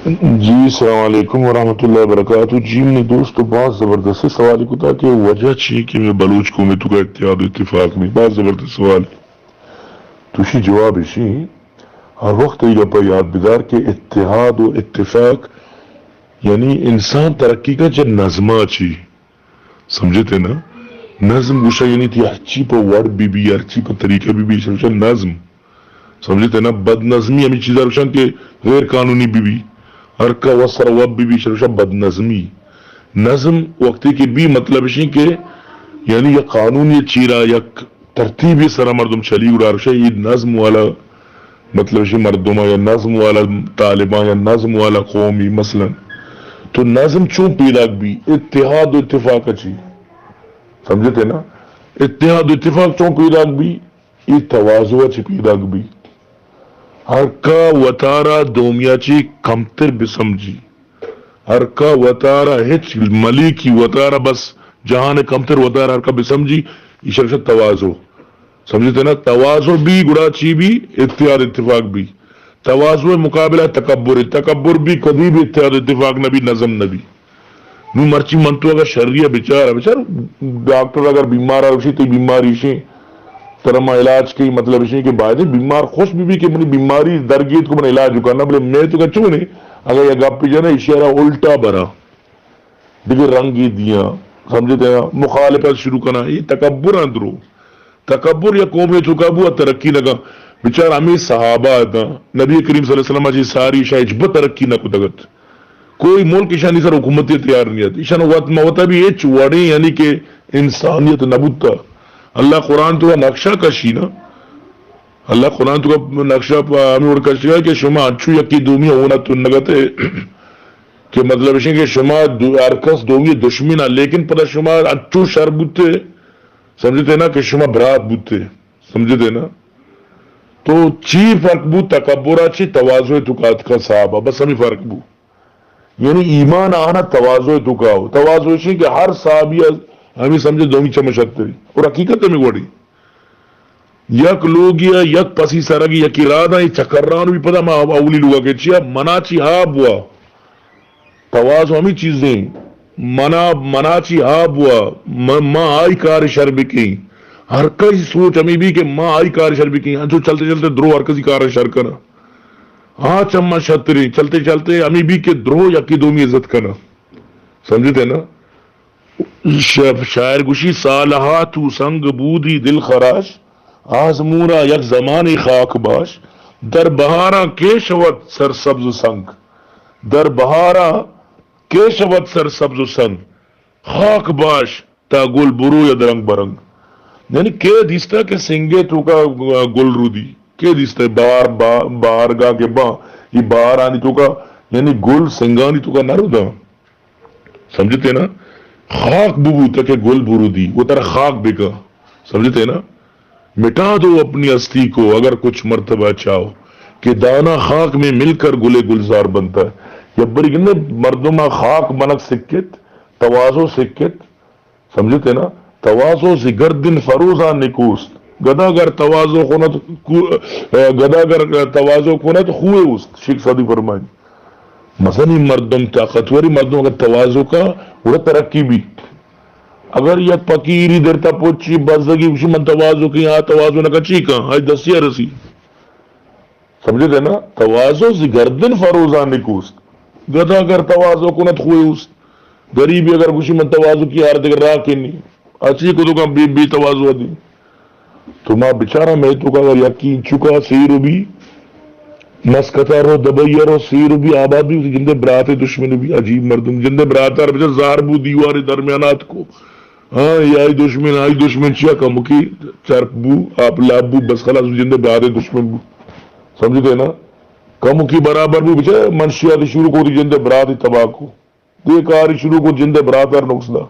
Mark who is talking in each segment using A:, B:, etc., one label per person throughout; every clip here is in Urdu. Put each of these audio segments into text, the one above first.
A: جی السلام علیکم ورحمۃ اللہ وبرکاتہ. جی میں دوست بہت زبردست سوال کو تھا کہ وجہ چی کہ میں بلوچ کو میں تو کا اتحاد و اتفاق میں بہت زبردست سوال تشی جواب اسی ہر وقت یہ پا یاد بدار کہ اتحاد و اتفاق یعنی انسان ترقی کا جب نظمہ چی سمجھتے نا نظم گوشا یعنی تھی اچھی پا ورد بی اچھی پا طریقہ بی سمجھا نظم سمجھتے نا بد نظمی ہمیں چیزیں روشن کہ غیر قانونی بی ارکا وسر وب بھی شرشا بد نظمی نظم وقتی کی بھی مطلب اسی کہ یعنی یہ قانون یہ چیرا یا ترتیبی سرا مردم چلی اڑا رشا یہ نظم والا مطلب اسی مردم یا نظم والا طالبان یا نظم والا قومی مثلا تو نظم چون پیدا بھی اتحاد و اتفاق اچھی سمجھتے نا اتحاد و اتفاق چون پیدا بھی یہ توازو اچھی پیدا بھی ہرکا وطارا دومیاچی کمتر بسمجی ہرکا وطارا ہچ ملیکی وطارا بس جہاں نے کمتر وطارا ہرکا بسمجی یہ توازو سمجھتے نا توازو بھی گڑا چی بھی اتحاد اتفاق بھی توازو مقابلہ تکبر بھی کبھی بھی اتحاد اتفاق نبی نظم نبی نو مرچی منتو اگر شریعہ بیچار ڈاکٹر اگر بیمار آرشی تو بیماری شی ترما علاج کی مطلب اسی کہ بعد بیمار خوش بھی کہ منی بیماری درگیت کو من علاج کرنا بولے میں تو کچھ نہیں اگر یہ گپ پہ جانا اشارہ الٹا برا دیکھے رنگی دیا سمجھتے ہیں مخالفت شروع کرنا یہ تکبر اندرو تکبر یا قوم چکابو ترقی لگا بیچار ہمیں صحابہ تھا نبی کریم صلی اللہ علیہ وسلم جی ساری شاید ترقی نہ کو تگت کوئی ملک ایشانی سر حکومتی تیار نہیں آتی ایشان وطا بھی یہ چوڑے یعنی کہ انسانیت نبوتا اللہ قرآن تو نقشہ کشی نا اللہ قرآن تو نقشہ ہمیں کشی ہے کہ شما اچھو یکی دومی ہونا تو نگتے کہ مطلب ہے کہ شما ارکس دومی دشمن لیکن پتہ شما اچھو شر بوتے سمجھتے نا کہ شما برات بوتے سمجھتے نا تو چی فرق بو تکبرہ چی توازو تکات کا صحابہ بس ہمیں فرق بو یعنی ایمان آنا توازو تکاو توازو چی کہ ہر صحابی ہمیں سمجھے دومی چمشتری اور حقیقت میں گوڑی یک لوگیا یک پسی سرگی یک ارادہ یہ چکران بھی پتا ما اولی لوگا کہ چیا منا چی ہاب ہوا توازو ہمیں چیزیں منا چی ہاب ہوا ما آئی کار شر بکی ہر کسی سوچ ہمیں بھی کہ ما آئی کار شر بکی جو چلتے چلتے درو ہر کسی کار شر کرنا ہاں چمہ شتری چلتے چلتے ہمیں بھی کہ درو یکی دومی عزت کرنا سمجھتے نا شاعر گوشی سالہا تو سنگ بودی دل خراش آزمورا یک زمانی خاک باش در بہارا کیشوت سر سبز سنگ در بہارا کیشوت سر سبز سنگ خاک باش تا گل برو یا درنگ برنگ یعنی کہ دیستا کہ سنگے تو کا گل رو دی کہ دیستا بار گا کے با یہ بار آنی تو کا یعنی گل سنگانی تو کا نہ رو دا سمجھتے نا خاک ببو تک گل برو دی وہ ترہ خاک بکا سمجھتے نا مٹا دو اپنی ہستی کو اگر کچھ مرتبہ چاہو کہ دانا خاک میں مل کر گلے گلزار بنتا ہے یا بڑی گندے مردمہ خاک منک سکت توازو سکت سمجھتے نا توازو سے گردن فروزان نکوست گدا گر توازو خونت گدا گر توازو خونت خوئے اوست شیخ سادی فرمائیں مثلا مردم طاقتوری مردم اگر توازو کا وہ ترقی بھی اگر یک پکیری درتا پوچی بزدگی کسی من توازو کی ہاں توازو نہ کچی کا آج دسیا رسی سمجھتے نا توازو سی گردن فروزان نکوست گدا اگر توازو کنت خوئے اوست غریبی اگر کسی من توازو کی ہار دیگر راہ کی نہیں اچھی کو تو کم بی توازو دی تو ماں بچارہ میں تو کا اگر یقین چکا سیرو بھی مسکتا رو دبیا رو سیر بھی آباد بھی جندے برات دشمن بھی عجیب مردم جندے برات بچار زار بو دیوار درمیانات کو ہاں یہ آئی دشمن چیا کمکی چرپ بو آپ لاب بو بس خلاص جندے برات دشمن بو سمجھتے نا کمکی برابر بو بچے منشیات شروع کو دی جندے برات تباہ کو دیکاری شروع کو جندے برات اور نقصلہ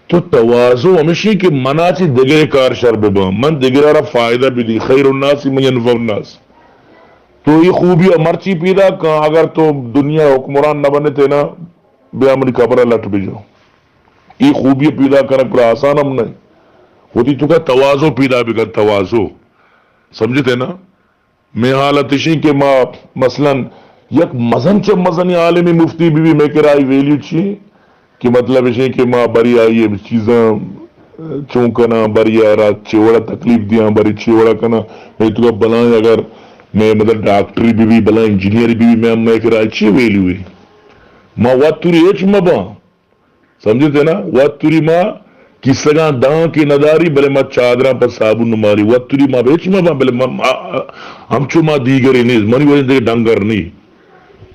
A: تو توازو ہمیشہ کہ منا چی دگرے کار شر ببا من دگرہ را فائدہ بھی دی خیر الناس من ینفع الناس تو یہ خوبی مرچی پیدا کہاں اگر تو دنیا حکمران نہ بنے تھے نا بے امری قبرہ لٹ بھی جاؤ یہ خوبی پیدا کرنا پر آسان ہم نہیں ہوتی تو کہ توازو پیدا بھی کر توازو سمجھتے نا میں حالت اسی کہ ماں مثلا یک مزن چه مزنی عالمی مفتی بھی میں کرائی ویلیو چی کہ مطلب ہے کہ ماں بری آئی یہ چیزاں چونکنا بری آرا چوڑا تکلیف دیا بری چوڑا کنا میں تو بلائیں اگر میں مطلب ڈاکٹری بھی بلا انجینئر بھی میں کرائی چی ویلیو ہے ماں وات توری ایچ مبا سمجھے تھے نا وات توری ماں کسگاں داں کی نداری بلے ماں چادرہ پر صابن نماری وات توری ماں بیچ مبا بلے ہم چو ماں دیگری نہیں منی وجہ دے ڈنگر نہیں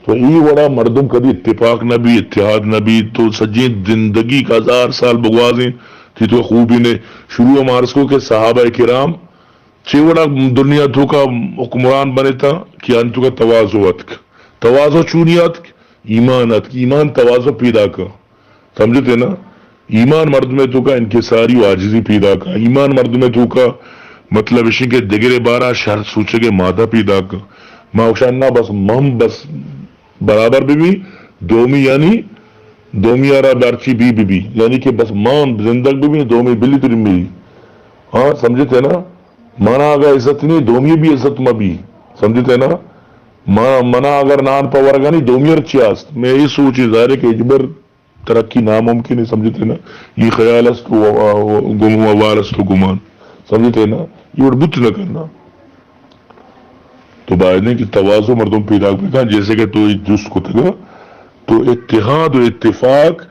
A: تو یہ بڑا مردم کبھی اتفاق نہ بھی اتحاد نہ بھی تو سجی زندگی کا 1000 سال بگوازیں تھی تو خوبی نے شروع مارسکو کے صحابہ کرام چیوڑا دنیا تو کا حکمران بنے تھا کہ انتو کا توازو چونیات ایمانت ایمان توازو پیدا کا سمجھتے نا ایمان مرد میں تو کا انکساری و عاجزی پیدا کا ایمان مرد میں تو کا مطلب اسی کے دگرے بارہ شہر سوچے کے مادہ پیدا کا ماوشانہ بس مہم بس برابر بھی دومی یعنی دومی آرہ دارچی بھی یعنی کہ بس مان زندگ بھی دومی بلی تری ملی ہاں سمجھتے نا مانا اگر عزت نہیں دومی بھی عزت میں بھی سمجھتے نا منا اگر نان پاورگا نہیں دومی ارچیاست میں یہ سوچی ظاہر ہے کہ اجبر ترقی ناممکن ہے سمجھتے نا یہ خیال است ووال است گمان سمجھتے نا یہ اڑبت نہ کرنا تو باید کہ توازو مردم پیدا کرنا جیسے کہ تو جس کو تھا تو اتحاد و اتفاق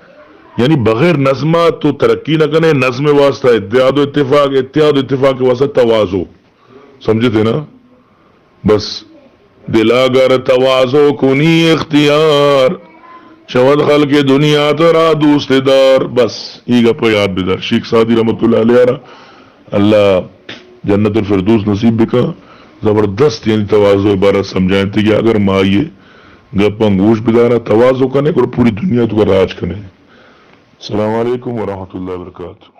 A: یعنی بغیر نظمہ تو ترقی نہ کرنے نظم واسطہ اتحاد و اتفاق کے واسطہ توازو سمجھتے نا بس دلاگر توازو کنی اختیار شود خلق دنیا ترا دوست دار بس یہ گپا یاد بیدار شیخ سعدی رحمت اللہ علیہ اللہ جنت الفردوس نصیب بکا زبردست یعنی توازو عبارت سمجھائیں تھے کہ اگر ماں یہ گپا گوش بدارا توازو کرنے اور پوری دنیا تو کا راج کرنے السلام علیکم ورحمۃ اللہ وبرکاتہ